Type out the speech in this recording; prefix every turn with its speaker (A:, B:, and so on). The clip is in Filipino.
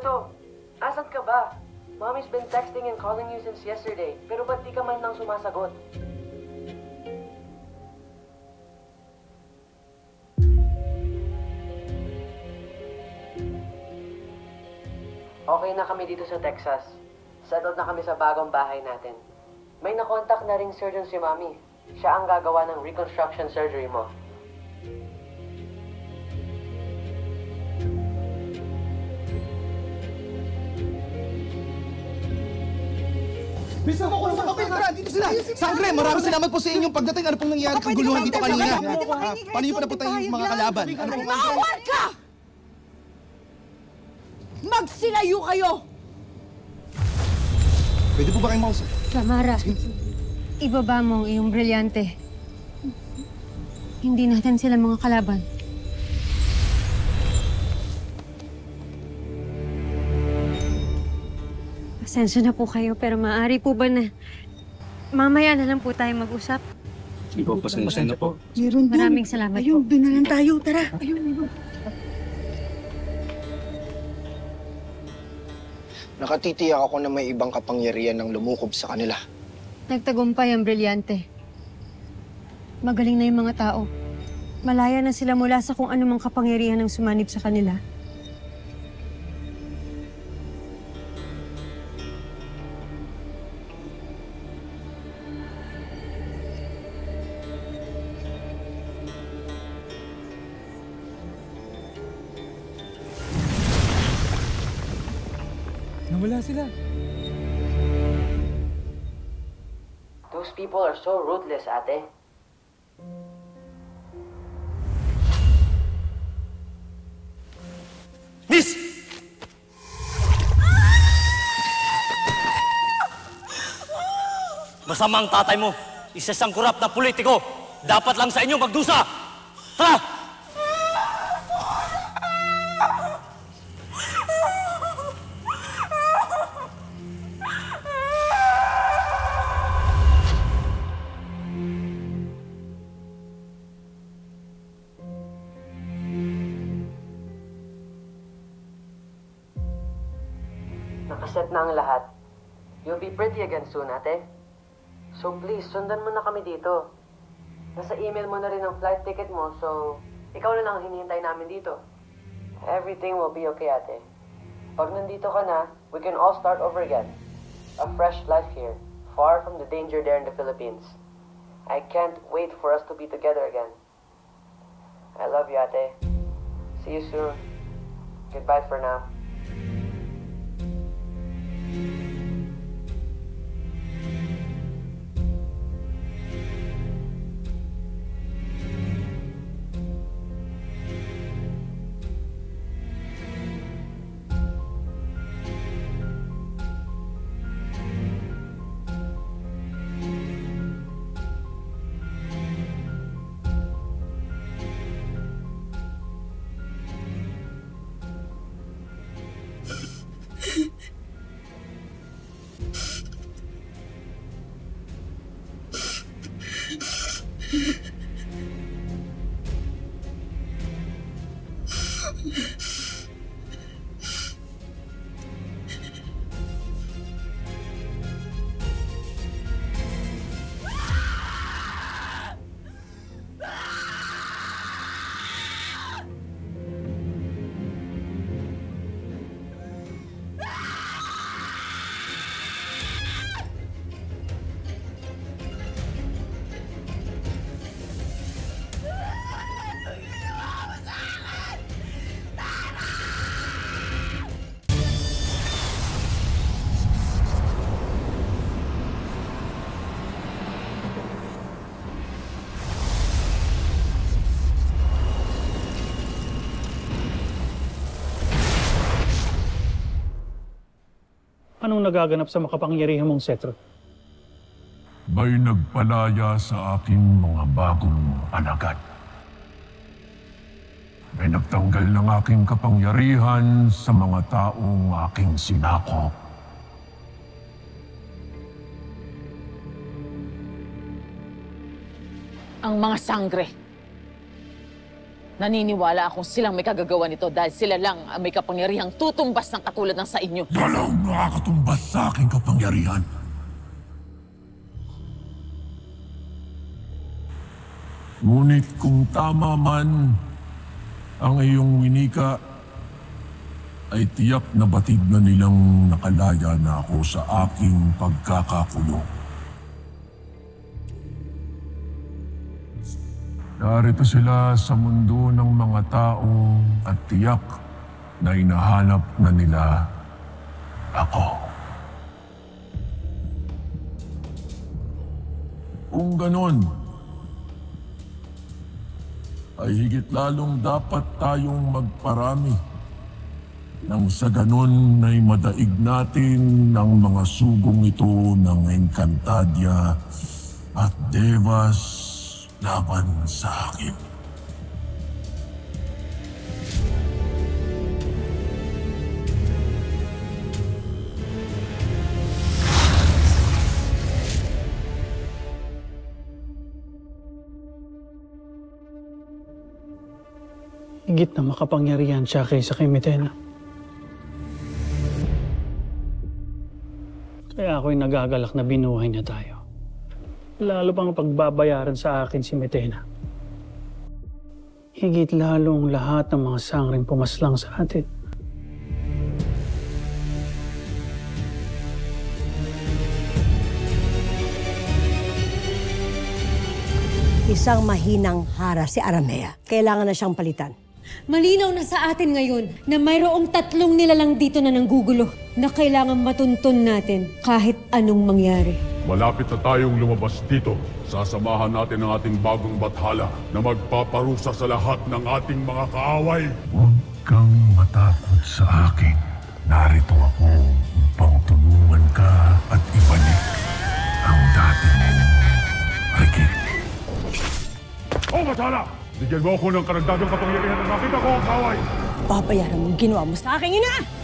A: to? Asan ka ba? Mommy's been texting and calling you since yesterday, pero ba't di ka man lang sumasagot? Okay na kami dito sa Texas. Settled na kami sa bagong bahay natin. May nakontak na ring surgeon si Mommy. Siya ang gagawa ng reconstruction surgery mo.
B: Bisa ko sa papel, tara, dito sila! Sangre, maraming salamat po sa inyong pagdating. Ano pong nangyari kaguluhan dito kanina? Paano niyo pa napunta yung mga kalaban? Ano pong...
C: Mawar ka! Magsilayo kayo!
B: Pwede po ba kayong mausap?
D: Tamara, ibaba mo ang iyong brilyante. Hindi natin sila mga kalaban. Pasensya na po kayo, pero maaari po ba na mamaya na lang po tayo mag-usap?
B: Ikaw, pasensya na po.
C: Meron doon.
D: Maraming salamat
C: Ayun,
D: po.
C: doon na lang tayo. Tara. Ayun.
E: Nakatitiyak ako na may ibang kapangyarihan ng lumukob sa kanila.
D: Nagtagumpay ang brilyante. Magaling na yung mga tao. Malaya na sila mula sa kung anumang kapangyarihan ng sumanib sa kanila.
B: Nawala sila.
A: Those people are so ruthless, ate.
F: Miss! Masamang tatay mo. Isa siyang kurap na politiko. Dapat lang sa inyo magdusa. Tara!
A: Nakaset na ang lahat. You'll be pretty again soon, ate. So please, sundan mo na kami dito. Nasa email mo na rin ang flight ticket mo, so ikaw na lang ang hinihintay namin dito. Everything will be okay, ate. Pag nandito ka na, we can all start over again. A fresh life here, far from the danger there in the Philippines. I can't wait for us to be together again. I love you, ate. See you soon. Goodbye for now.
G: Anong nagaganap sa makapangyarihan mong setro?
H: May nagpalaya sa aking mga bagong alagad. May nagtanggal ng aking kapangyarihan sa mga taong aking sinakop.
C: Ang mga sangre.
I: Naniniwala akong silang may kagagawa nito dahil sila lang ang may kapangyarihang tutumbas ng katulad ng sa inyo.
H: Walang nakakatumbas sa aking kapangyarihan. Ngunit kung tama man ang iyong winika, ay tiyak na batid na nilang nakalaya na ako sa aking pagkakakulong. Narito sila sa mundo ng mga tao at tiyak na hinahanap na nila ako. Kung ganon, ay higit lalong dapat tayong magparami. Nang sa ganon ay madaig natin ang mga sugong ito ng Encantadia at Devas laban sa akin.
G: Higit na makapangyarihan siya kaysa kay Metena. Kaya ako'y nagagalak na binuhay niya tayo. Lalo pang pagbabayaran sa akin si Metena. Higit lalong lahat ng mga sangring pumaslang sa atin.
C: Isang mahinang hara si Aramea. Kailangan na siyang palitan.
D: Malinaw na sa atin ngayon na mayroong 3 nilalang dito na nanggugulo na kailangan matuntun natin kahit anong mangyari.
H: Malapit na tayong lumabas dito. Sasamahan natin ang ating bagong bathala na magpaparusa sa lahat ng ating mga kaaway. Huwag kang matakot sa akin. Narito ako upang tulungan ka at ibalik ang dati mong higit. Oh, bathala! Bigyan mo ako ng karagdagang kapangyarihan na nakita ko ang kaaway.
C: Babayaran mo ang ginawa mo sa aking ina!